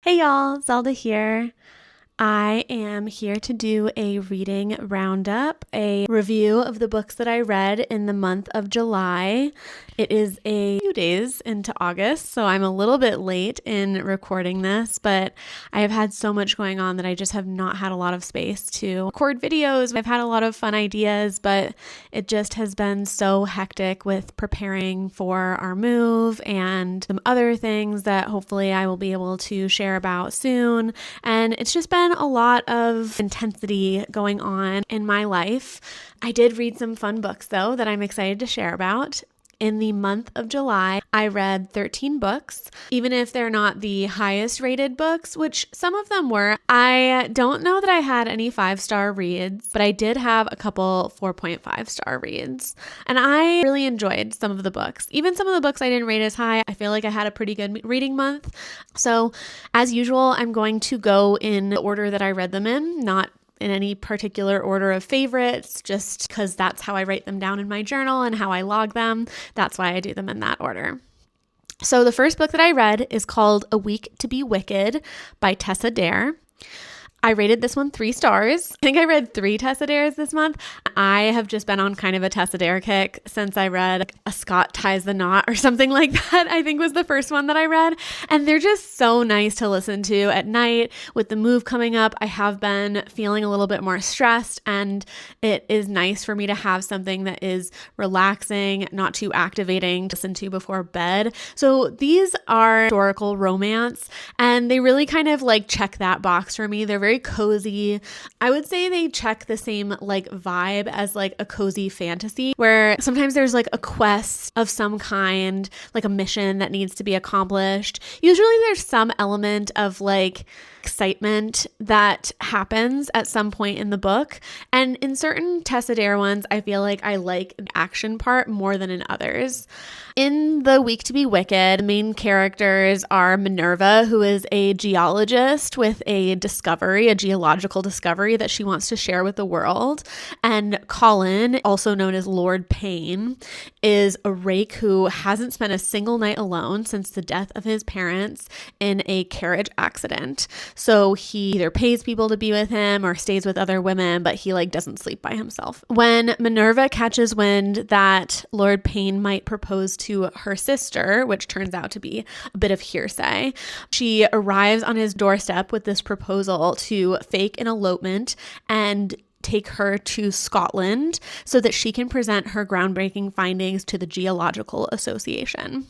Hey y'all, Zelda here. I am here to do a reading roundup, a review of the books that I read in the month of July. It is a few days into August, so I'm a little bit late in recording this, but I have had so much going on that I just have not had a lot of space to record videos. I've had a lot of fun ideas, but it just has been so hectic with preparing for our move and some other things that hopefully I will be able to share about soon. And it's just been a lot of intensity going on in my life. I did read some fun books though that I'm excited to share about. In the month of July, I read 13 books, even if they're not the highest rated books, which some of them were. I don't know that I had any 5-star reads, but I did have a couple 4.5-star reads. And I really enjoyed some of the books. Even some of the books I didn't rate as high, I feel like I had a pretty good reading month. So as usual, I'm going to go in the order that I read them in, not in any particular order of favorites, just because that's how I write them down in my journal and how I log them. That's why I do them in that order. So the first book that I read is called A Week to Be Wicked by Tessa Dare. I rated this one 3 stars. I think I read 3 Tessa Dares this month. I have just been on kind of a Tessa Dare kick since I read A Scot Ties the Knot or something like that, I think was the first one that I read. And they're just so nice to listen to at night. With the move coming up, I have been feeling a little bit more stressed, and it is nice for me to have something that is relaxing, not too activating to listen to before bed. So these are historical romance, and they really kind of like check that box for me. They're very cozy. I would say they check the same like vibe as like a cozy fantasy, where sometimes there's like a quest of some kind, like a mission that needs to be accomplished. Usually there's some element of like excitement that happens at some point in the book. And in certain Tessa Dare ones, I feel like I like the action part more than in others. In The Week to Be Wicked, the main characters are Minerva, who is a geologist with a geological discovery that she wants to share with the world. And Colin, also known as Lord Payne, is a rake who hasn't spent a single night alone since the death of his parents in a carriage accident. So he either pays people to be with him or stays with other women, but he like doesn't sleep by himself. When Minerva catches wind that Lord Payne might propose to her sister, which turns out to be a bit of hearsay, she arrives on his doorstep with this proposal to fake an elopement and take her to Scotland so that she can present her groundbreaking findings to the Geological Association.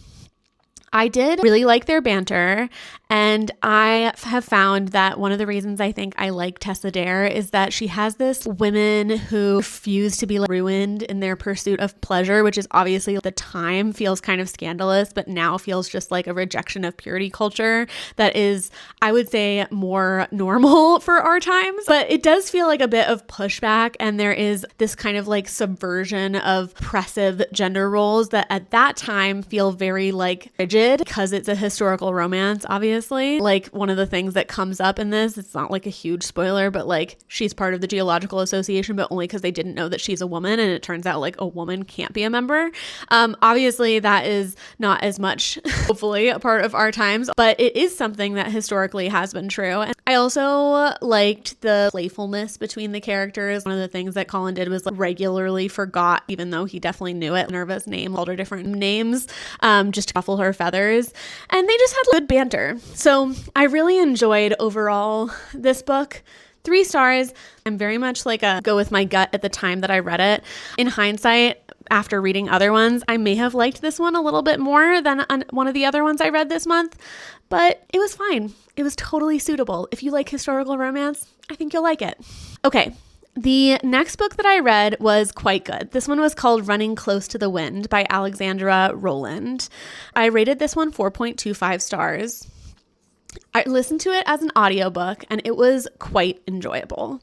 I did really like their banter, and I have found that one of the reasons I think I like Tessa Dare is that she has this women who refuse to be ruined in their pursuit of pleasure, which is obviously at the time feels kind of scandalous, but now feels just like a rejection of purity culture that is, I would say, more normal for our times. But it does feel like a bit of pushback, and there is this kind of like subversion of oppressive gender roles that at that time feel very like rigid, because it's a historical romance, obviously. Like one of the things that comes up in this, it's not like a huge spoiler, but like she's part of the Geological Association, but only because they didn't know that she's a woman, and it turns out like a woman can't be a member. Obviously that is not as much, hopefully, a part of our times, but it is something that historically has been true. And I also liked the playfulness between the characters. One of the things that Colin did was like regularly forgot, even though he definitely knew it, Minerva's name, called her different names, just to ruffle her feathers. And they just had good banter. So I really enjoyed overall this book. 3 stars. I'm very much like a go with my gut at the time that I read it. In hindsight, after reading other ones, I may have liked this one a little bit more than one of the other ones I read this month, but it was fine. It was totally suitable. If you like historical romance, I think you'll like it. Okay. The next book that I read was quite good. This one was called Running Close to the Wind by Alexandra Rowland. I rated this one 4.25 stars. I listened to it as an audiobook, and it was quite enjoyable.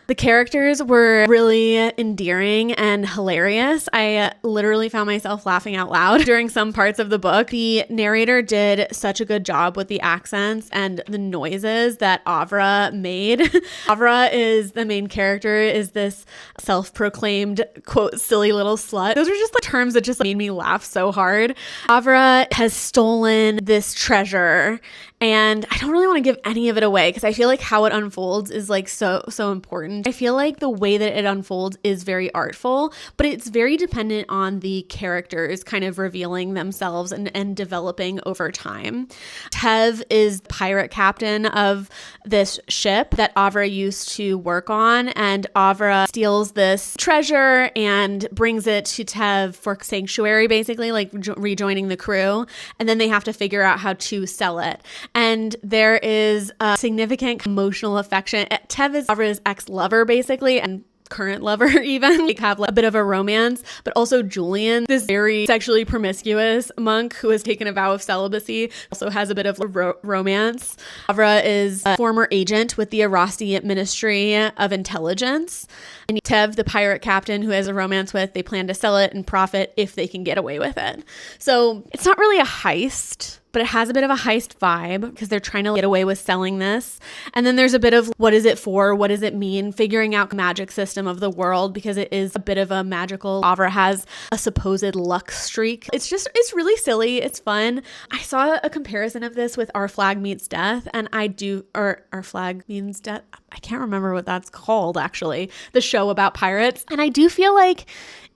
The characters were really endearing and hilarious. I literally found myself laughing out loud during some parts of the book. The narrator did such a good job with the accents and the noises that Avra made. Avra is the main character, is this self-proclaimed, quote, silly little slut. Those are just the terms that just made me laugh so hard. Avra has stolen this treasure And I don't really want to give any of it away because I feel like how it unfolds is like so important. I feel like the way that it unfolds is very artful, but it's very dependent on the characters kind of revealing themselves and developing over time. Tev is pirate captain of this ship that Avra used to work on, and Avra steals this treasure and brings it to Tev for sanctuary, basically like rejoining the crew, and then they have to figure out how to sell it. And there is a significant emotional affection. Tev is Avra's ex-lover basically, and current lover even, like have a bit of a romance, but also Julian, this very sexually promiscuous monk who has taken a vow of celibacy, also has a bit of romance. Avra is a former agent with the Arasti Ministry of Intelligence, and Tev, the pirate captain who has a romance with, they plan to sell it and profit if they can get away with it. So it's not really a heist, but it has a bit of a heist vibe because they're trying to get away with selling this. And then there's a bit of what is it for? What does it mean? Figuring out the magic system of the world because it is a bit of a magical. Avra has a supposed luck streak. It's really silly. It's fun. I saw a comparison of this with Our Flag Means Death, and Our Flag Means Death. I can't remember what that's called actually. The show about pirates. And I do feel like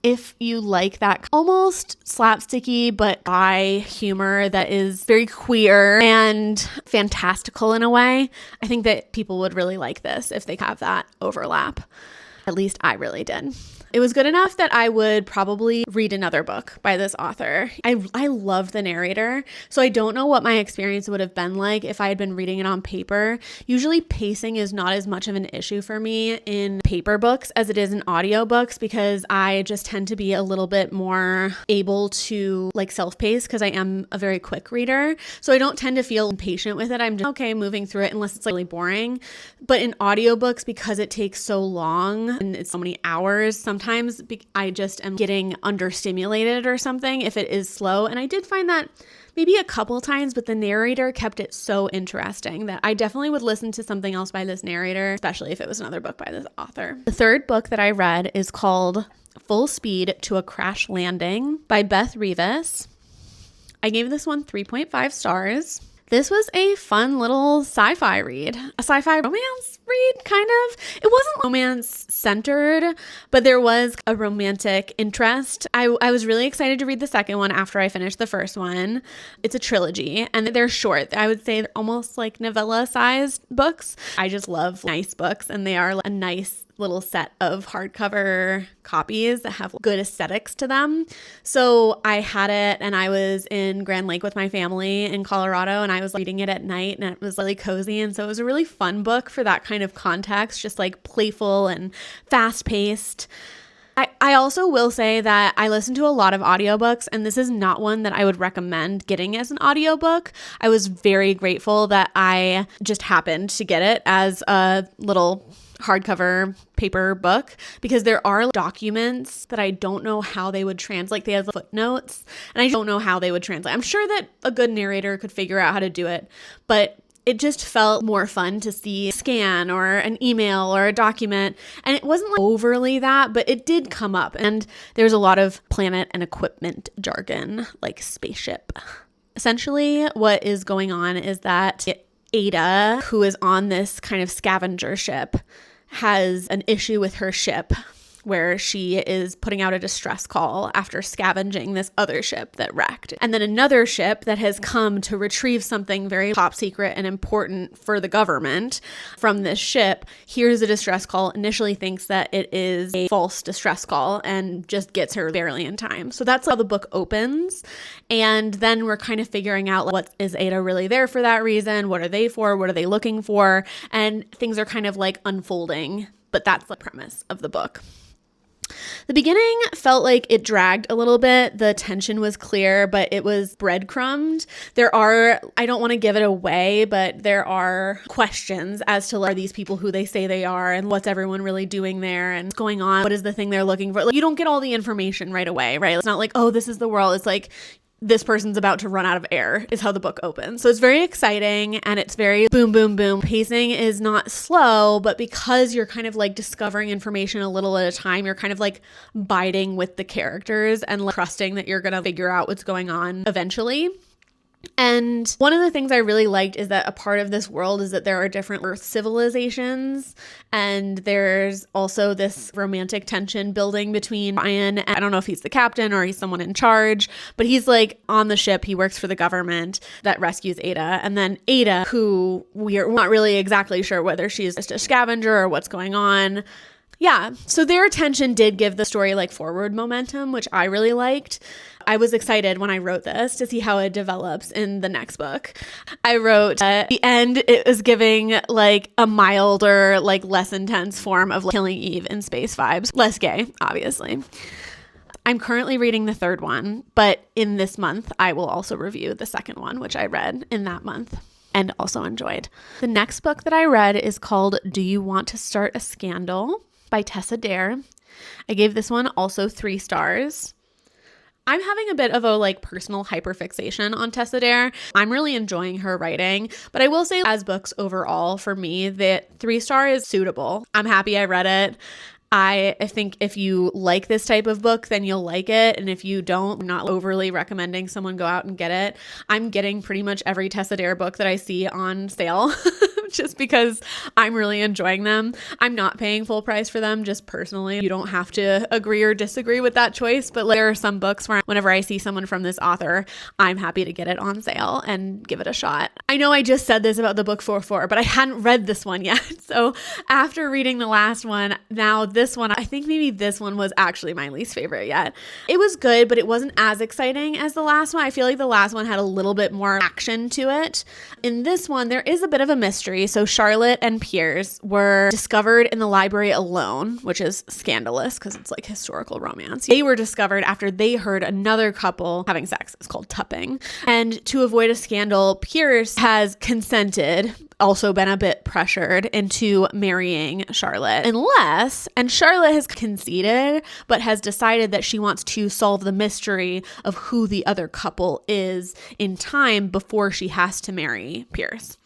if you like that almost slapsticky but dry humor that is very queer and fantastical in a way, I think that people would really like this if they have that overlap. At least I really did. It was good enough that I would probably read another book by this author. I love the narrator, so I don't know what my experience would have been like if I had been reading it on paper. Usually pacing is not as much of an issue for me in paper books as it is in audiobooks because I just tend to be a little bit more able to like self-pace because I am a very quick reader. So I don't tend to feel impatient with it. I'm just okay moving through it unless it's like really boring. But in audiobooks, because it takes so long and it's so many hours, sometimes I just am getting understimulated or something if it is slow. And I did find that maybe a couple times, but the narrator kept it so interesting that I definitely would listen to something else by this narrator, especially if it was another book by this author. The third book that I read is called Full Speed to a Crash Landing by Beth Revis. I gave this one 3.5 stars. This was a fun little sci-fi read, a sci-fi romance read, kind of. It wasn't romance-centered, but there was a romantic interest. I was really excited to read the second one after I finished the first one. It's a trilogy, and they're short. I would say they're almost like novella-sized books. I just love nice books, and they are a nice little set of hardcover copies that have good aesthetics to them. So I had it and I was in Grand Lake with my family in Colorado and I was reading it at night and it was really cozy. And so it was a really fun book for that kind of context, just like playful and fast paced. I also will say that I listen to a lot of audiobooks and this is not one that I would recommend getting as an audiobook. I was very grateful that I just happened to get it as a little hardcover paper book because there are documents that I don't know how they would translate. They have footnotes and I don't know how they would translate. I'm sure that a good narrator could figure out how to do it, but it just felt more fun to see a scan or an email or a document. And it wasn't like overly that, but it did come up. And there's a lot of planet and equipment jargon, like spaceship. Essentially, what is going on is that Ada, who is on this kind of scavenger ship, has an issue with her ship where she is putting out a distress call after scavenging this other ship that wrecked. And then another ship that has come to retrieve something very top secret and important for the government from this ship hears a distress call, initially thinks that it is a false distress call and just gets her barely in time. So that's how the book opens. And then we're kind of figuring out, like, what is Ada really there for that reason? What are they for? What are they looking for? And things are kind of like unfolding, but that's the premise of the book. The beginning felt like it dragged a little bit. The tension was clear, but it was breadcrumbed. I don't want to give it away, but there are questions as to, like, are these people who they say they are and what's everyone really doing there and what's going on? What is the thing they're looking for? Like, you don't get all the information right away, right? It's not like, oh, this is the world. It's like, this person's about to run out of air is how the book opens. So it's very exciting and it's very boom, boom, boom. Pacing is not slow, but because you're kind of like discovering information a little at a time, you're kind of like biding with the characters and like trusting that you're going to figure out what's going on eventually. And one of the things I really liked is that a part of this world is that there are different Earth civilizations, and there's also this romantic tension building between Ryan, and I don't know if he's the captain or he's someone in charge, but he's like on the ship. He works for the government that rescues Ada, and then Ada, who we're not really exactly sure whether she's just a scavenger or what's going on. Yeah, so their tension did give the story like forward momentum, which I really liked. I was excited when I wrote this to see how it develops in the next book. I wrote at the end, it was giving like a milder, like less intense form of Killing Eve in space vibes. Less gay, obviously. I'm currently reading the third one, but in this month, I will also review the second one, which I read in that month and also enjoyed. The next book that I read is called Do You Want to Start a Scandal by Tessa Dare. I gave this one also 3 stars. I'm having a bit of a like personal hyperfixation on Tessa Dare. I'm really enjoying her writing, but I will say as books overall for me, that 3 star is suitable. I'm happy I read it. I think if you like this type of book, then you'll like it. And if you don't, I'm not overly recommending someone go out and get it. I'm getting pretty much every Tessa Dare book that I see on sale just because I'm really enjoying them. I'm not paying full price for them just personally. You don't have to agree or disagree with that choice, but there are some books where whenever I see someone from this author, I'm happy to get it on sale and give it a shot. I know I just said this about the book 4-4, but I hadn't read this one yet. So after reading the last one, now this one, I think maybe this one was actually my least favorite yet. It was good, but it wasn't as exciting as the last one. I feel like the last one had a little bit more action to it. In this one, there is a bit of a mystery. So Charlotte and Piers were discovered in the library alone, which is scandalous because it's like historical romance. They were discovered after they heard another couple having sex. It's called tupping. And to avoid a scandal, Piers has consented, also been a bit pressured into marrying Charlotte and Charlotte has conceded but has decided that she wants to solve the mystery of who the other couple is in time before she has to marry Piers.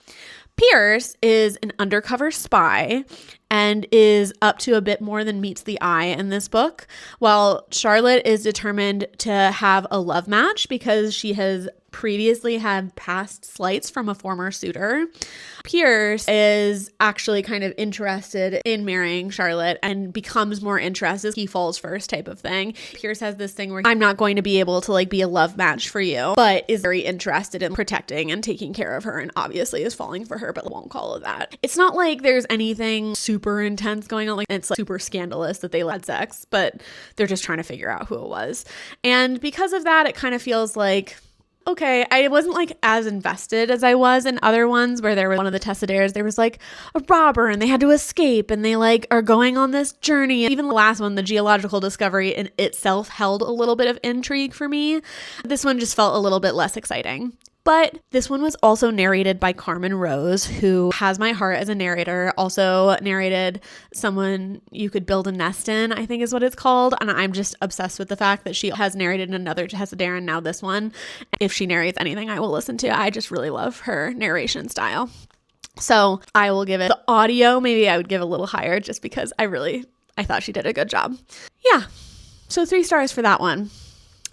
Piers is an undercover spy and is up to a bit more than meets the eye in this book, while Charlotte is determined to have a love match because she has previously had past slights from a former suitor. Piers is actually kind of interested in marrying Charlotte and becomes more interested. He falls first type of thing. Piers has this thing where I'm not going to be able to like be a love match for you, but is very interested in protecting and taking care of her and obviously is falling for her, but won't call it that. It's not like there's anything super intense going on. Like it's like super scandalous that they had sex, but they're just trying to figure out who it was. And because of that, it kind of feels like, okay, I wasn't like as invested as I was in other ones where there was one of the Tessa Dares, there was like a robber and they had to escape and they like are going on this journey. Even the last one, the geological discovery in itself held a little bit of intrigue for me. This one just felt a little bit less exciting. But this one was also narrated by Carmen Rose, who has my heart as a narrator, also narrated Someone You Could Build a Nest In, I think is what it's called. And I'm just obsessed with the fact that she has narrated another Tessa Dare and now this one. If she narrates anything, I will listen to. I just really love her narration style. So I will give it the audio. Maybe I would give a little higher just because I thought she did a good job. Yeah. So 3 stars for that one.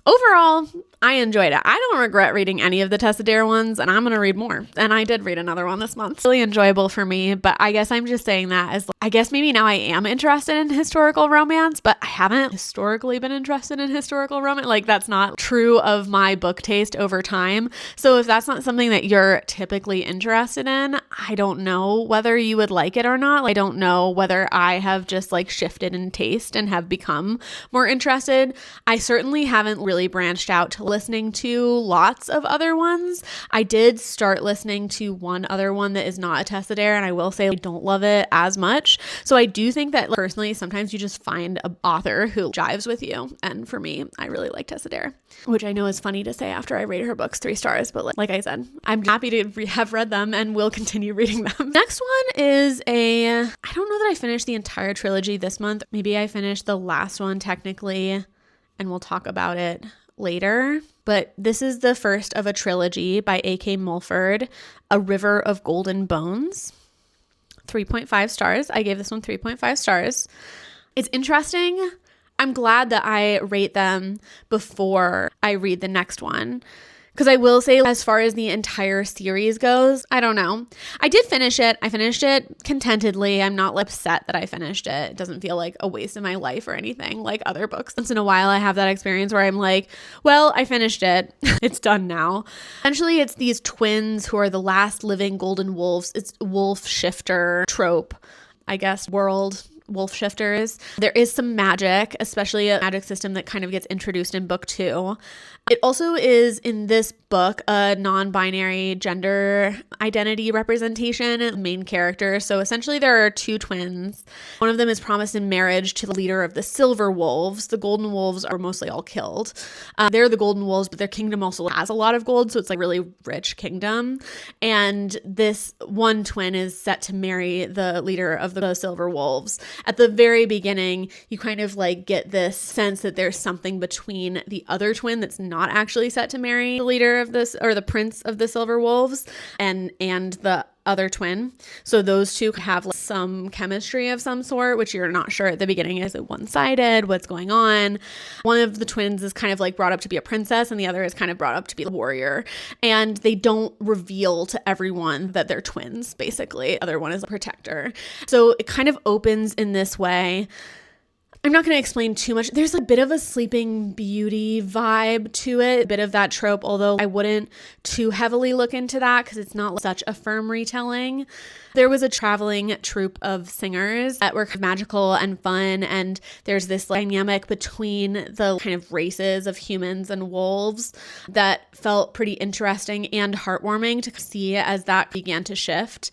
Overall, I enjoyed it. I don't regret reading any of the Tessa Dare ones, and I'm going to read more. And I did read another one this month. Really enjoyable for me, but I guess I'm just saying that as, I guess maybe now I am interested in historical romance, but I haven't historically been interested in historical romance. Like that's not true of my book taste over time. So if that's not something that you're typically interested in, I don't know whether you would like it or not. I don't know whether I have just like shifted in taste and have become more interested. I certainly haven't really branched out to listening to lots of other ones. I did start listening to one other one that is not a Tessa Dare, and I will say I don't love it as much. So I do think that personally, sometimes you just find an author who jives with you. And for me, I really like Tessa Dare, which I know is funny to say after I rate her books 3 stars, but like I said, I'm happy to have read them and will continue reading them. Next one is I don't know that I finished the entire trilogy this month. Maybe I finished the last one technically, and we'll talk about it later, but this is the first of a trilogy by A.K. Mulford, A River of Golden Bones. 3.5 stars. I gave this one 3.5 stars. It's interesting. I'm glad that I rate them before I read the next one, Because I will say, as far as the entire series goes, I don't know. I did finish it. I finished it contentedly. I'm not upset that I finished it. It doesn't feel like a waste of my life or anything like other books. Once in a while, I have that experience where I'm like, well, I finished it. It's done now. Essentially, it's these twins who are the last living golden wolves. It's wolf shifter trope, I guess, world. Wolf shifters. There is some magic, especially a magic system that kind of gets introduced in book 2. It also is in this book a non-binary gender identity representation, main character. So essentially there are 2 twins. One of them is promised in marriage to the leader of the Silver Wolves. The Golden Wolves are mostly all killed. They're the Golden Wolves, but their kingdom also has a lot of gold. So it's like really rich kingdom. And this one twin is set to marry the leader of the Silver Wolves. At the very beginning, you kind of like get this sense that there's something between the other twin that's not actually set to marry the leader of this, or the prince of the Silver Wolves, and the other twin. So those two have like some chemistry of some sort, which you're not sure at the beginning. Is it one-sided? What's going on? One of the twins is kind of like brought up to be a princess, and the other is kind of brought up to be a warrior. And they don't reveal to everyone that they're twins, basically. The other one is a protector. So it kind of opens in this way. I'm not going to explain too much. There's a bit of a Sleeping Beauty vibe to it, a bit of that trope, although I wouldn't too heavily look into that because it's not such a firm retelling. There was a traveling troupe of singers that were magical and fun, and there's this dynamic between the kind of races of humans and wolves that felt pretty interesting and heartwarming to see as that began to shift.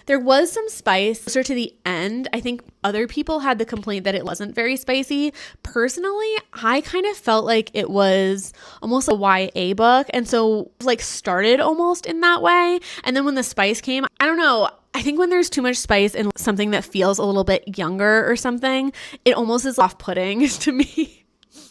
There was some spice closer to the end. I think other people had the complaint that it wasn't very spicy. Personally, I kind of felt like it was almost a YA book, and so like started almost in that way. And then when the spice came, I don't know, I think when there's too much spice in something that feels a little bit younger or something, it almost is off-putting to me.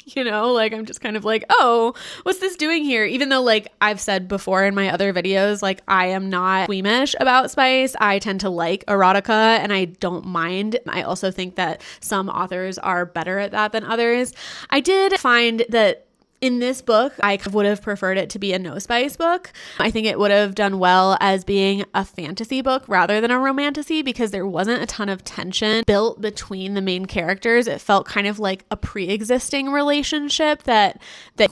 You know, like I'm just kind of like, oh, what's this doing here? Even though, like I've said before in my other videos, like I am not squeamish about spice. I tend to like erotica and I don't mind. I also think that some authors are better at that than others. I did find that in this book, I would have preferred it to be a no spice book. I think it would have done well as being a fantasy book rather than a romantasy because there wasn't a ton of tension built between the main characters. It felt kind of like a pre-existing relationship that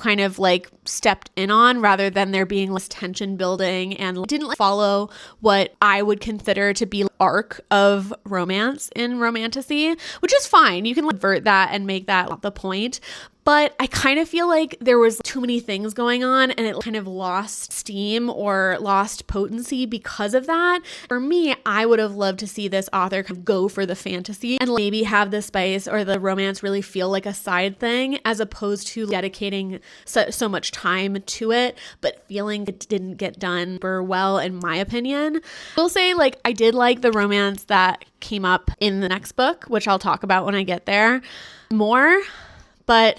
kind of like stepped in on rather than there being less tension building, and didn't follow what I would consider to be arc of romance in romantasy, which is fine. You can invert that and make that the point. But I kind of feel like there was too many things going on and it kind of lost steam or lost potency because of that. For me, I would have loved to see this author kind of go for the fantasy and maybe have the spice or the romance really feel like a side thing as opposed to dedicating so much time to it, but feeling it didn't get done super well, in my opinion. I will say, like, I did like the romance that came up in the next book, which I'll talk about when I get there more. But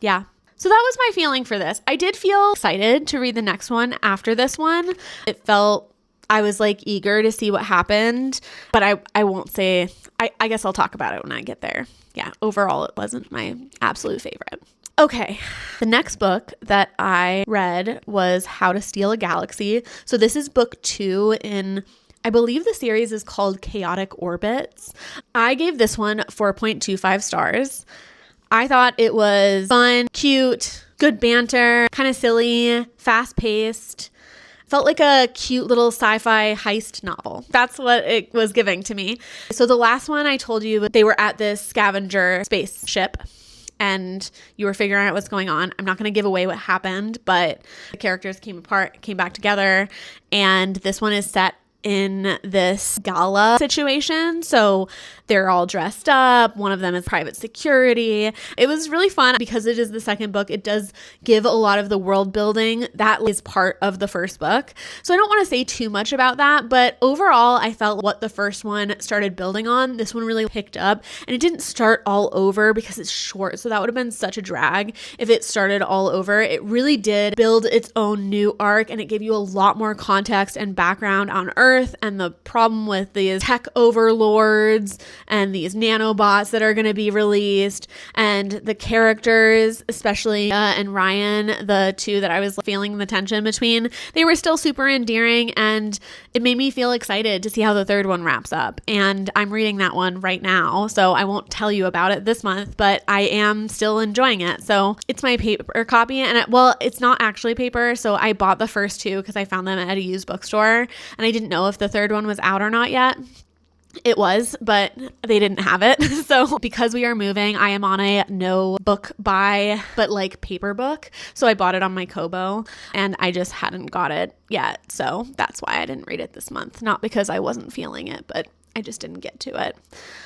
yeah, so that was my feeling for this. I did feel excited to read the next one after this one. It felt, I was like eager to see what happened, but I won't say, I guess I'll talk about it when I get there. Yeah, overall, it wasn't my absolute favorite. Okay, the next book that I read was How to Steal a Galaxy. So this is book 2 in, I believe the series is called Chaotic Orbits. I gave this one 4.25 stars. I thought it was fun, cute, good banter, kind of silly, fast-paced. Felt like a cute little sci-fi heist novel. That's what it was giving to me. So the last one I told you, they were at this scavenger spaceship and you were figuring out what's going on. I'm not going to give away what happened, but the characters came back together, and this one is set in this gala situation. So they're all dressed up. One of them is private security. It was really fun because it is the second book. It does give a lot of the world building that is part of the first book. So I don't want to say too much about that, but overall, I felt what the first one started building on, this one really picked up, and it didn't start all over because it's short. So that would have been such a drag if it started all over. It really did build its own new arc, and it gave you a lot more context and background on Earth Earth and the problem with these tech overlords and these nanobots that are going to be released, and the characters, especially and Ryan, the two that I was feeling the tension between, they were still super endearing, and it made me feel excited to see how the third one wraps up. And I'm reading that one right now, so I won't tell you about it this month, but I am still enjoying it. So it's my paper copy, and it's not actually paper, so I bought the first two because I found them at a used bookstore, and I didn't know if the third one was out or not yet. It was, but they didn't have it. So because we are moving, I am on a no book buy, but like paper book. So I bought it on my Kobo, and I just hadn't got it yet. So that's why I didn't read it this month. Not because I wasn't feeling it, but I just didn't get to it.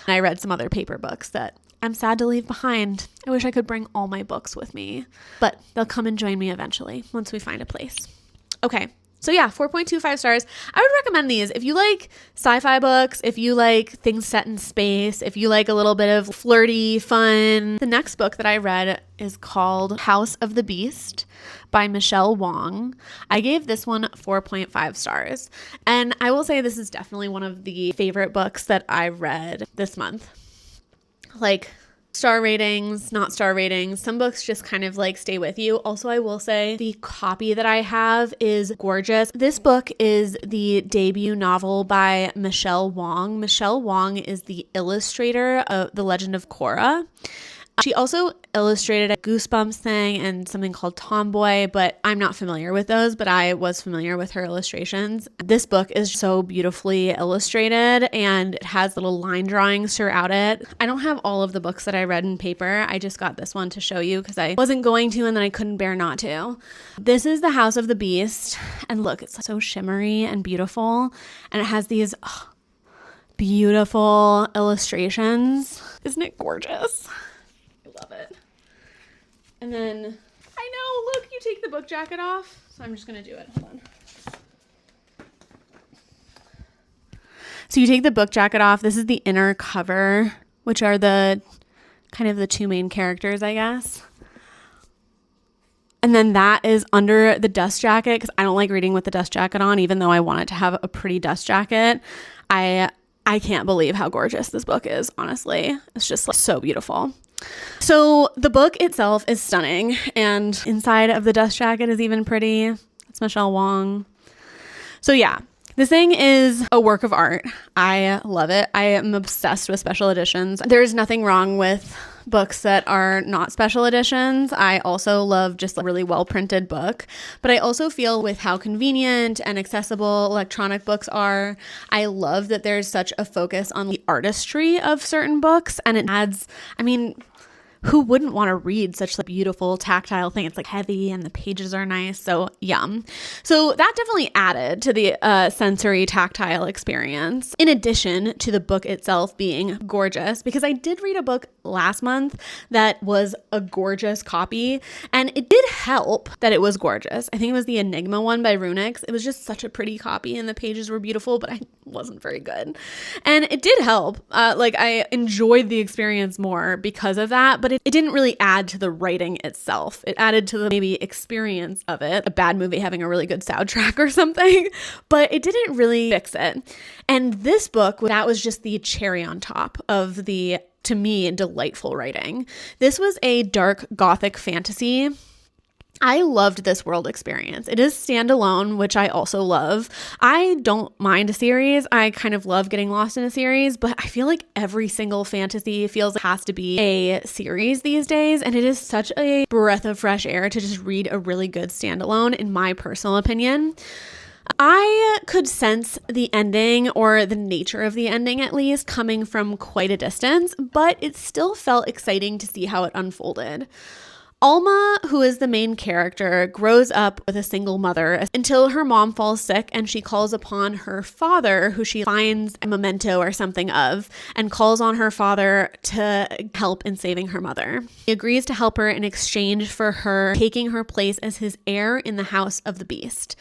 And I read some other paper books that I'm sad to leave behind. I wish I could bring all my books with me, but they'll come and join me eventually once we find a place. Okay. So yeah, 4.25 stars. I would recommend these. If you like sci-fi books, if you like things set in space, if you like a little bit of flirty fun. The next book that I read is called House of the Beast by Michelle Wong. I gave this one 4.5 stars. And I will say this is definitely one of the favorite books that I read this month. Like, star ratings, not star ratings. Some books just kind of like stay with you. Also, I will say the copy that I have is gorgeous. This book is the debut novel by Michelle Wong. Michelle Wong is the illustrator of The Legend of Korra. She also illustrated a Goosebumps thing and something called Tomboy, but I'm not familiar with those, but I was familiar with her illustrations. This book is so beautifully illustrated, and it has little line drawings throughout it. I don't have all of the books that I read in paper. I just got this one to show you because I wasn't going to, and then I couldn't bear not to. This is The House of the Beast, and look, it's so shimmery and beautiful, and it has these beautiful illustrations. Isn't it gorgeous? Love it. And then, I know, look, you take the book jacket off. So I'm just going to do it. Hold on. So you take the book jacket off. This is the inner cover, which are the kind of the two main characters, I guess. And then that is under the dust jacket, because I don't like reading with the dust jacket on, even though I want it to have a pretty dust jacket. I can't believe how gorgeous this book is, honestly. It's just like so beautiful. So the book itself is stunning, and inside of the dust jacket is even pretty. It's Michelle Wong. So yeah, this thing is a work of art. I love it. I am obsessed with special editions. There's nothing wrong with books that are not special editions. I also love just a really well printed book, but I also feel with how convenient and accessible electronic books are, I love that there's such a focus on the artistry of certain books, and it adds, I mean, who wouldn't want to read such a beautiful tactile thing? It's like heavy and the pages are nice. So yum. So that definitely added to the sensory tactile experience, in addition to the book itself being gorgeous, because I did read a book last month that was a gorgeous copy, and it did help that it was gorgeous. I think it was the Enigma one by Runix. It was just such a pretty copy and the pages were beautiful, but I wasn't very good. And it did help. Like I enjoyed the experience more because of that, but it didn't really add to the writing itself. It added to the maybe experience of it, a bad movie having a really good soundtrack or something, but it didn't really fix it. And this book, that was just the cherry on top of the, to me, delightful writing. This was a dark gothic fantasy. I loved this world experience. It is standalone, which I also love. I don't mind a series. I kind of love getting lost in a series, but I feel like every single fantasy feels like it has to be a series these days. And it is such a breath of fresh air to just read a really good standalone, in my personal opinion. I could sense the ending, or the nature of the ending at least, coming from quite a distance, but it still felt exciting to see how it unfolded. Alma, who is the main character, grows up with a single mother until her mom falls sick and she calls upon her father, who she finds a memento or something of, and calls on her father to help in saving her mother. He agrees to help her in exchange for her taking her place as his heir in the House of the Beast.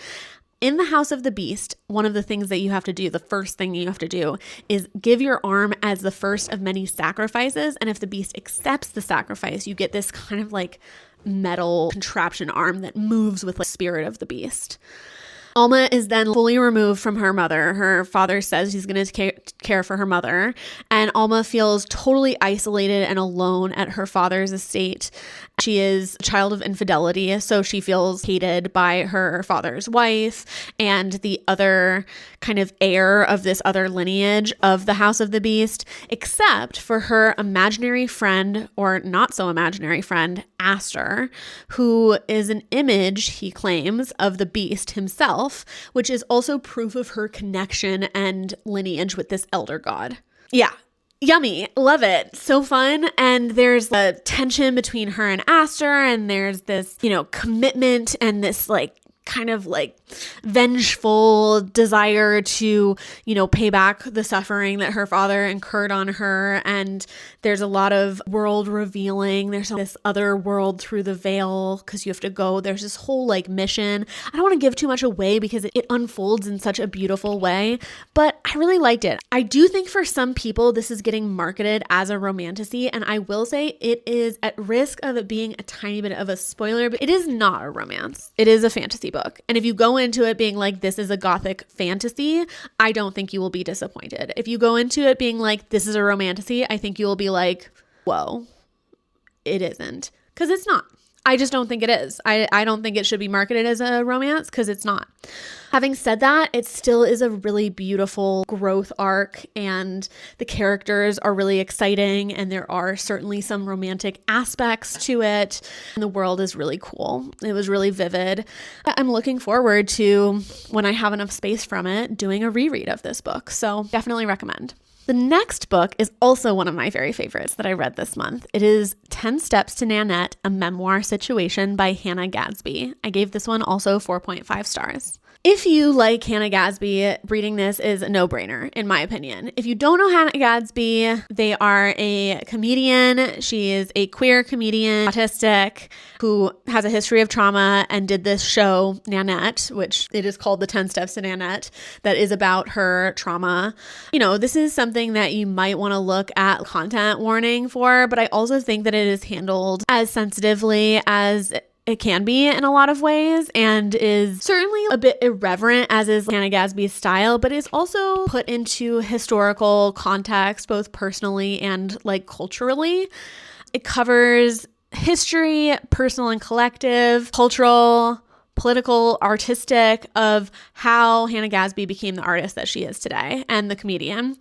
In the House of the Beast, one of the things that you have to do, the first thing you have to do, is give your arm as the first of many sacrifices. And if the beast accepts the sacrifice, you get this kind of like metal contraption arm that moves with the spirit of the beast. Alma is then fully removed from her mother. Her father says he's going to care for her mother, and Alma feels totally isolated and alone at her father's estate. She is a child of infidelity, so she feels hated by her father's wife and the other kind of heir of this other lineage of the House of the Beast, except for her imaginary friend, or not so imaginary friend, Aster, who is an image, he claims, of the Beast himself, which is also proof of her connection and lineage with this elder god. Yeah. Yummy. Love it. So fun. And there's a tension between her and Aster, and there's this, commitment and this kind of vengeful desire to, pay back the suffering that her father incurred on her. And there's a lot of world revealing. There's this other world through the veil because you have to go. There's this whole mission. I don't want to give too much away because it unfolds in such a beautiful way, but I really liked it. I do think for some people, this is getting marketed as a romantasy. And I will say it is at risk of it being a tiny bit of a spoiler, but it is not a romance. It is a fantasy book. And if you go into it being like, this is a gothic fantasy, I don't think you will be disappointed. If you go into it being like, this is a romantasy, I think you will be like, whoa, it isn't. Because it's not. I just don't think it is. I don't think it should be marketed as a romance because it's not. Having said that, it still is a really beautiful growth arc, and the characters are really exciting, and there are certainly some romantic aspects to it, and the world is really cool. It was really vivid. I'm looking forward to, when I have enough space from it, doing a reread of this book, so definitely recommend. The next book is also one of my very favorites that I read this month. It is 10 Steps to Nanette, a memoir situation by Hannah Gadsby. I gave this one also 4.5 stars. If you like Hannah Gadsby, reading this is a no-brainer, in my opinion. If you don't know Hannah Gadsby, they are a comedian. She is a queer comedian, autistic, who has a history of trauma and did this show, Nanette, which it is called the 10 Steps to Nanette, that is about her trauma. This is something that you might want to look at content warning for, but I also think that it is handled as sensitively as it can be in a lot of ways, and is certainly a bit irreverent, as is Hannah Gadsby's style, but is also put into historical context, both personally and culturally. It covers history, personal and collective, cultural, political, artistic, of how Hannah Gadsby became the artist that she is today and the comedian.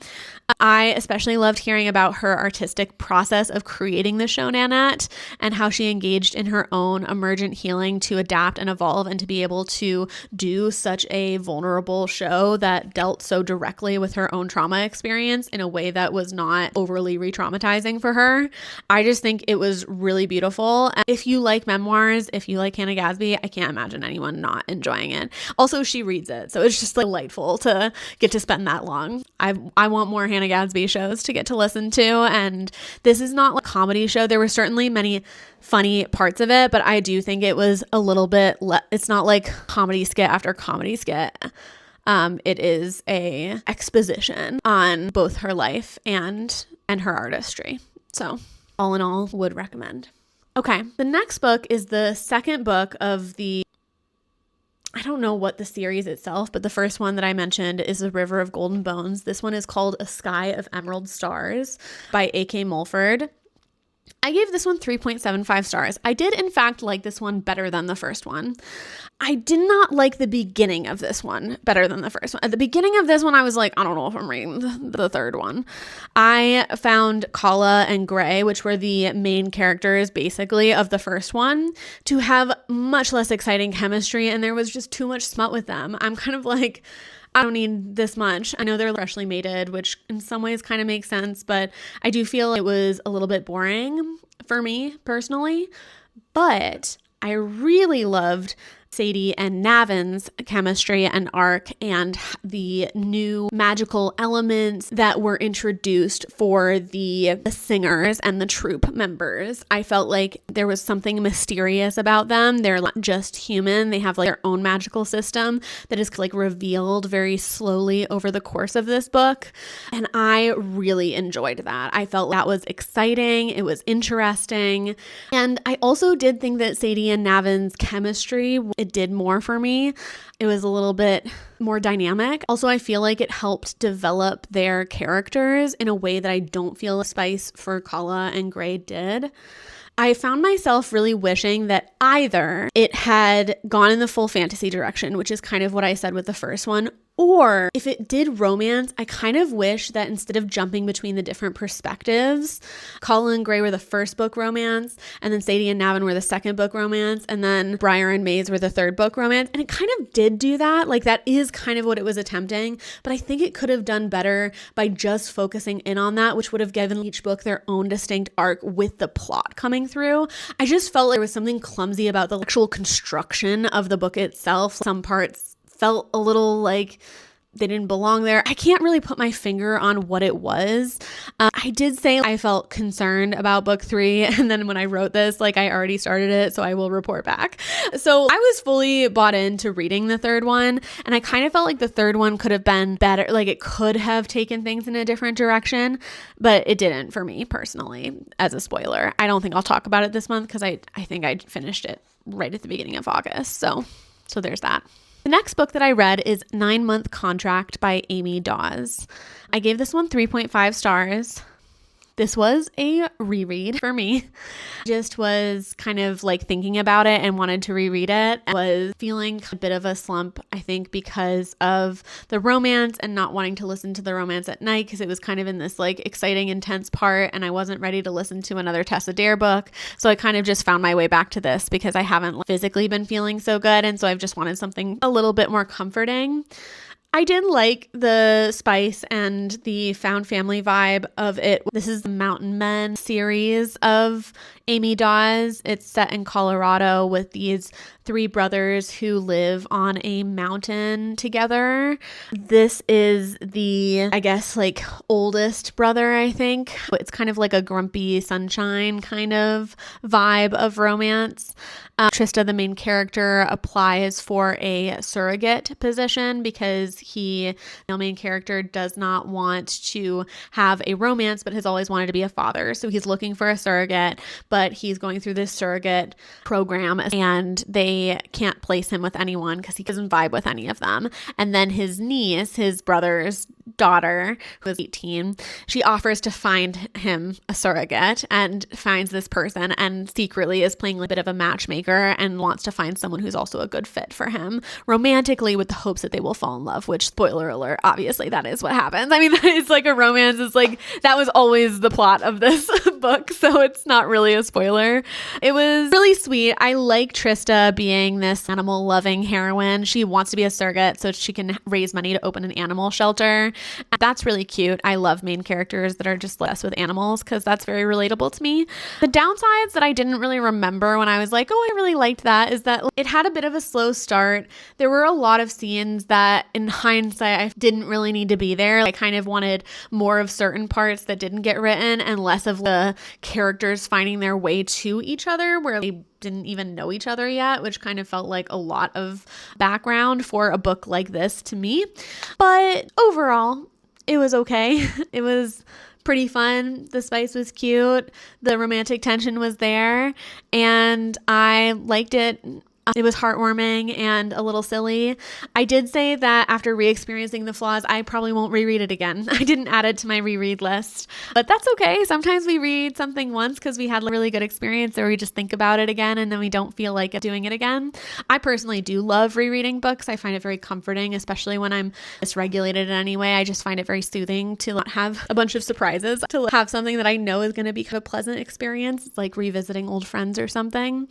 I especially loved hearing about her artistic process of creating the show Nanette, and how she engaged in her own emergent healing to adapt and evolve and to be able to do such a vulnerable show that dealt so directly with her own trauma experience in a way that was not overly re-traumatizing for her. I just think it was really beautiful. If you like memoirs, if you like Hannah Gadsby, I can't imagine anyone not enjoying it. Also, she reads it, so it's just delightful to get to spend that long. I want more Hannah Gadsby shows to get to listen to, and this is not a comedy show. There were certainly many funny parts of it, but I do think it was a little bit it's not like comedy skit after comedy skit. It is a exposition on both her life and her artistry. So all in all, would recommend. Okay, the next book is the second book of I don't know what the series itself, but the first one that I mentioned is A River of Golden Bones. This one is called A Sky of Emerald Stars by A.K. Mulford. I gave this one 3.75 stars. I did, in fact, like this one better than the first one. I did not like the beginning of this one better than the first one. At the beginning of this one, I was like, I don't know if I'm reading the third one. I found Kala and Gray, which were the main characters basically of the first one, to have much less exciting chemistry, and there was just too much smut with them. I'm kind of like, I don't need this much. I know they're freshly mated, which in some ways kind of makes sense, but I do feel it was a little bit boring for me personally. But I really loved Sadie and Navin's chemistry and arc, and the new magical elements that were introduced for the singers and the troupe members. I felt like there was something mysterious about them. They're not just human. They have their own magical system that is revealed very slowly over the course of this book. And I really enjoyed that. I felt that was exciting. It was interesting. And I also did think that Sadie and Navin's chemistry it did more for me. It was a little bit more dynamic. Also, I feel like it helped develop their characters in a way that I don't feel Spice for Kala and Gray did. I found myself really wishing that either it had gone in the full fantasy direction, which is kind of what I said with the first one, or if it did romance, I kind of wish that instead of jumping between the different perspectives, Kala and Gray were the first book romance, and then Sadie and Navin were the second book romance, and then Briar and Maze were the third book romance. And it kind of did do that. Like, that is kind of what it was attempting, but I think it could have done better by just focusing in on that, which would have given each book their own distinct arc with the plot coming through. I just felt like there was something clumsy about the actual construction of the book itself. Some parts felt a little like they didn't belong there. I can't really put my finger on what it was. I did say I felt concerned about book 3. And then when I wrote this, like, I already started it, so I will report back. So I was fully bought into reading the third one. And I kind of felt like the third one could have been better. Like, it could have taken things in a different direction, but it didn't for me personally. As a spoiler, I don't think I'll talk about it this month because I think I finished it right at the beginning of August. So there's that. The next book that I read is 9 Month Contract by Amy Dawes. I gave this one 3.5 stars. This was a reread for me. Just was kind of like thinking about it and wanted to reread it. I was feeling a bit of a slump, I think, because of the romance and not wanting to listen to the romance at night because it was kind of in this like exciting, intense part and I wasn't ready to listen to another Tessa Dare book. So I kind of just found my way back to this because I haven't physically been feeling so good. And so I've just wanted something a little bit more comforting. I did like the spice and the found family vibe of it. This is the Mountain Men series of Amy Dawes. It's set in Colorado with these 3 brothers who live on a mountain together. This is the, I guess, like oldest brother, I think. It's kind of like a grumpy sunshine kind of vibe of romance. Trista, the main character, applies for a surrogate position because the main character does not want to have a romance but has always wanted to be a father. So he's looking for a surrogate, but he's going through this surrogate program and they can't place him with anyone because he doesn't vibe with any of them. And then his niece, his brother's daughter, who is 18, she offers to find him a surrogate and finds this person and secretly is playing a bit of a matchmaker and wants to find someone who's also a good fit for him romantically with the hopes that they will fall in love, which, spoiler alert, obviously that is what happens. I mean, it's like a romance. It's like that was always the plot of this book, so it's not really a spoiler. It was really sweet. I like Trista being this animal loving heroine. She wants to be a surrogate so she can raise money to open an animal shelter. That's really cute. I love main characters that are just less with animals because that's very relatable to me. The downsides that I didn't really remember when I was like, oh, I really liked that, is that it had a bit of a slow start. There were a lot of scenes that in hindsight I didn't really need to be there. I kind of wanted more of certain parts that didn't get written and less of the characters finding their way to each other where they didn't even know each other yet, which kind of felt like a lot of background for a book like this to me. But overall, it was okay. It was pretty fun. The spice was cute. The romantic tension was there, and I liked it. It was heartwarming and a little silly. I did say that after re-experiencing the flaws, I probably won't reread it again. I didn't add it to my reread list, but that's okay. Sometimes we read something once because we had a really good experience or we just think about it again and then we don't feel like doing it again. I personally do love rereading books. I find it very comforting, especially when I'm dysregulated in any way. I just find it very soothing to not have a bunch of surprises, to have something that I know is going to be a pleasant experience. It's like revisiting old friends or something.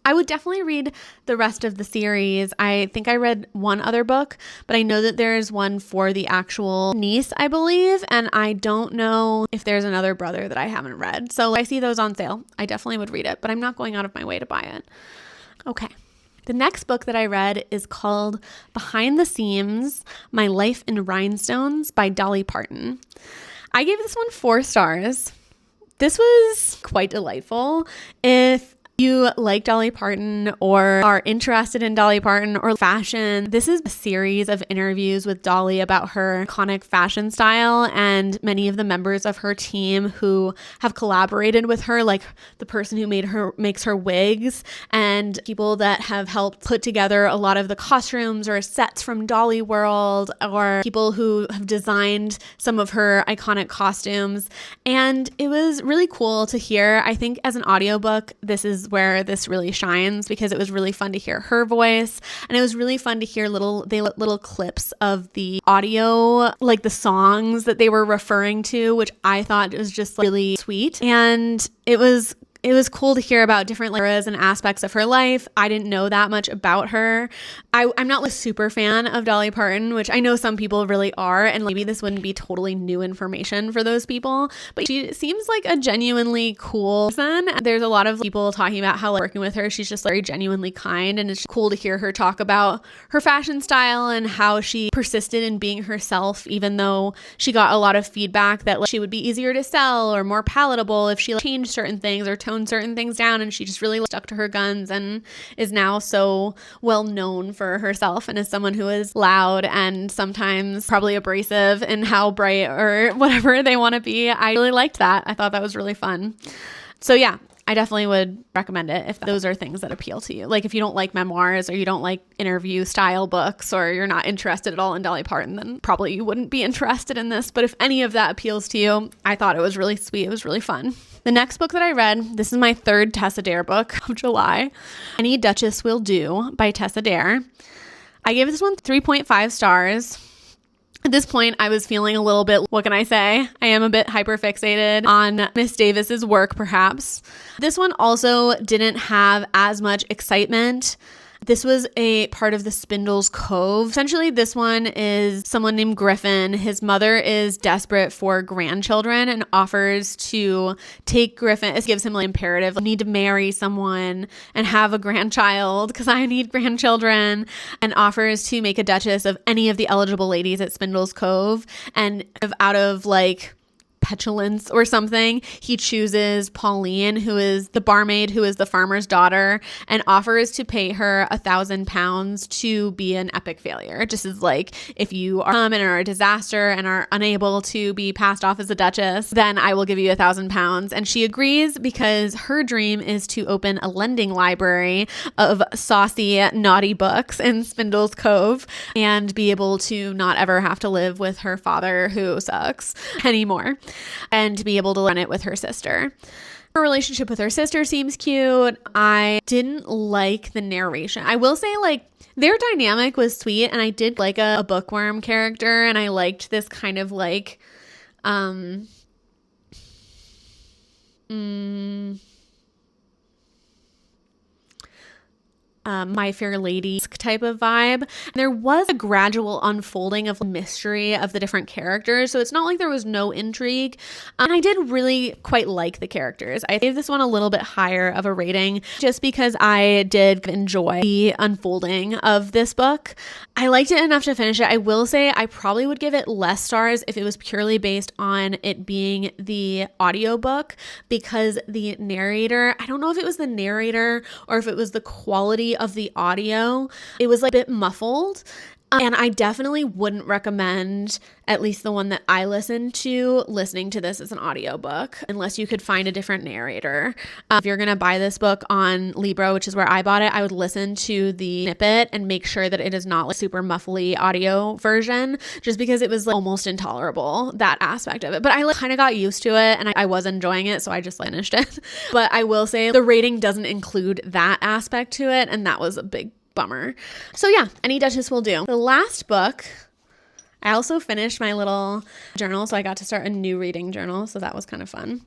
I would definitely read the rest of the series. I think I read one other book, but I know that there is one for the actual niece, I believe, and I don't know if there's another brother that I haven't read. So I see those on sale. I definitely would read it, but I'm not going out of my way to buy it. Okay. The next book that I read is called Behind the Seams, My Life in Rhinestones by Dolly Parton. I gave this one 4 stars. This was quite delightful. If you like Dolly Parton or are interested in Dolly Parton or fashion, this is a series of interviews with Dolly about her iconic fashion style and many of the members of her team who have collaborated with her, like the person who makes her wigs and people that have helped put together a lot of the costumes or sets from Dolly World or people who have designed some of her iconic costumes. And it was really cool to hear. I think as an audiobook, this is where this really shines because it was really fun to hear her voice, and it was really fun to hear little clips of the audio, like the songs that they were referring to, which I thought was just really sweet. And it was cool to hear about different eras and aspects of her life. I didn't know that much about her. I'm not a super fan of Dolly Parton, which I know some people really are, and maybe this wouldn't be totally new information for those people, but she seems like a genuinely cool person. There's a lot of people talking about how working with her, she's just very genuinely kind, and it's cool to hear her talk about her fashion style and how she persisted in being herself, even though she got a lot of feedback that she would be easier to sell or more palatable if she changed certain things or toned certain things down, and she just really stuck to her guns and is now so well known for herself and is someone who is loud and sometimes probably abrasive in how bright or whatever they want to be. I really liked that. I thought that was really fun. So yeah, I definitely would recommend it if those are things that appeal to you. Like if you don't like memoirs or you don't like interview style books or you're not interested at all in Dolly Parton, then probably you wouldn't be interested in this. But if any of that appeals to you, I thought it was really sweet. It was really fun. The next book that I read, this is my third Tessa Dare book of July, Any Duchess Will Do by Tessa Dare. I gave this one 3.5 stars. At this point, I was feeling a little bit, what can I say? I am a bit hyperfixated on Miss Davis's work, perhaps. This one also didn't have as much excitement. This was a part of the Spindle's Cove. Essentially, this one is someone named Griffin. His mother is desperate for grandchildren and offers to take Griffin. It gives him an imperative. I need to marry someone and have a grandchild because I need grandchildren, and offers to make a duchess of any of the eligible ladies at Spindle's Cove. And out of petulance or something, he chooses Pauline, who is the barmaid, who is the farmer's daughter, and offers to pay her £1,000 to be an epic failure. Just as if you are a disaster and are unable to be passed off as a duchess, then I will give you £1,000. And she agrees because her dream is to open a lending library of saucy, naughty books in Spindle's Cove and be able to not ever have to live with her father, who sucks, anymore, and to be able to run it with her sister. Her relationship with her sister seems cute. I didn't like the narration. I will say their dynamic was sweet, and I did like a bookworm character, and I liked this kind of My Fair Lady type of vibe. And there was a gradual unfolding of mystery of the different characters, so it's not like there was no intrigue. And I did really quite like the characters. I gave this one a little bit higher of a rating just because I did enjoy the unfolding of this book. I liked it enough to finish it. I will say I probably would give it less stars if it was purely based on it being the audiobook, because the narrator, I don't know if it was the narrator or if it was the quality of the audio, it was a bit muffled. And I definitely wouldn't recommend, at least the one that I listened to, listening to this as an audiobook unless you could find a different narrator. If you're going to buy this book on Libro, which is where I bought it, I would listen to the snippet and make sure that it is not super muffly audio version, just because it was almost intolerable, that aspect of it. But I kind of got used to it and I was enjoying it, so I just finished it. But I will say the rating doesn't include that aspect to it, and that was a big bummer. So yeah, Any Duchess Will Do. The last book, I also finished my little journal, so I got to start a new reading journal, so that was kind of fun.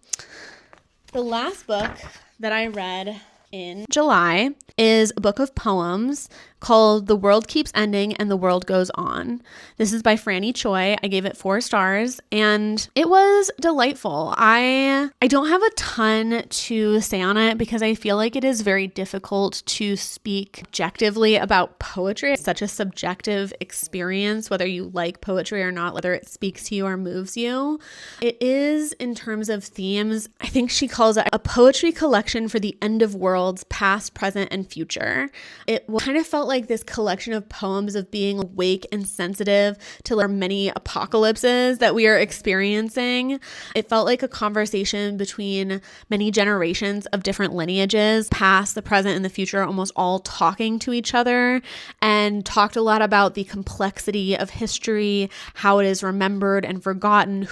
The last book that I read in July is a book of poems called The World Keeps Ending and the World Goes On. This is by Franny Choi. I gave it 4 stars and it was delightful. I don't have a ton to say on it because I feel like it is very difficult to speak objectively about poetry. It's such a subjective experience, whether you like poetry or not, whether it speaks to you or moves you. It is, in terms of themes, I think she calls it a poetry collection for the end of world worlds, past, present, and future. It kind of felt like this collection of poems of being awake and sensitive to our many apocalypses that we are experiencing. It felt like a conversation between many generations of different lineages, past, the present, and the future, almost all talking to each other, and talked a lot about the complexity of history, how it is remembered and forgotten,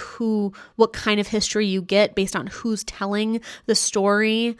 what kind of history you get based on who's telling the story.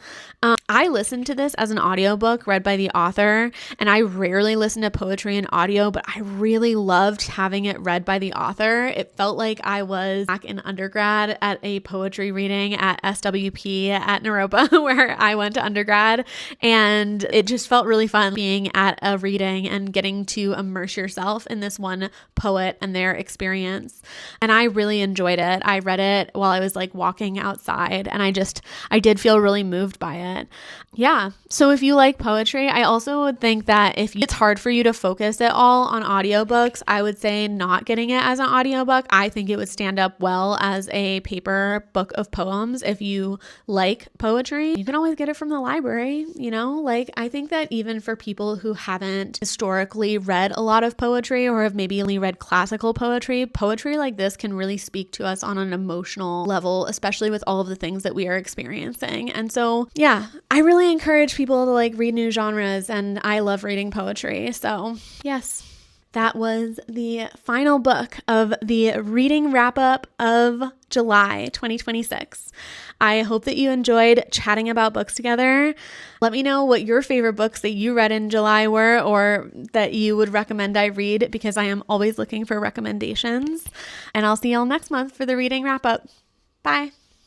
I listened to this as an audiobook read by the author, and I rarely listen to poetry in audio, but I really loved having it read by the author. It felt like I was back in undergrad at a poetry reading at SWP at Naropa, where I went to undergrad, and it just felt really fun being at a reading and getting to immerse yourself in this one poet and their experience. And I really enjoyed it. I read it while I was like walking outside, and I did feel really moved by it. Yeah. So if you like poetry, I also would think that if it's hard for you to focus at all on audiobooks, I would say not getting it as an audiobook. I think it would stand up well as a paper book of poems. If you like poetry, you can always get it from the library, like I think that even for people who haven't historically read a lot of poetry or have maybe only read classical poetry like this can really speak to us on an emotional level, especially with all of the things that we are experiencing. And so, yeah, I really encourage people to like read new genres, and I love reading poetry. So yes, that was the final book of the reading wrap up of July 2026. I hope that you enjoyed chatting about books together. Let me know what your favorite books that you read in July were, or that you would recommend I read, because I am always looking for recommendations. And I'll see y'all next month for the reading wrap up. Bye.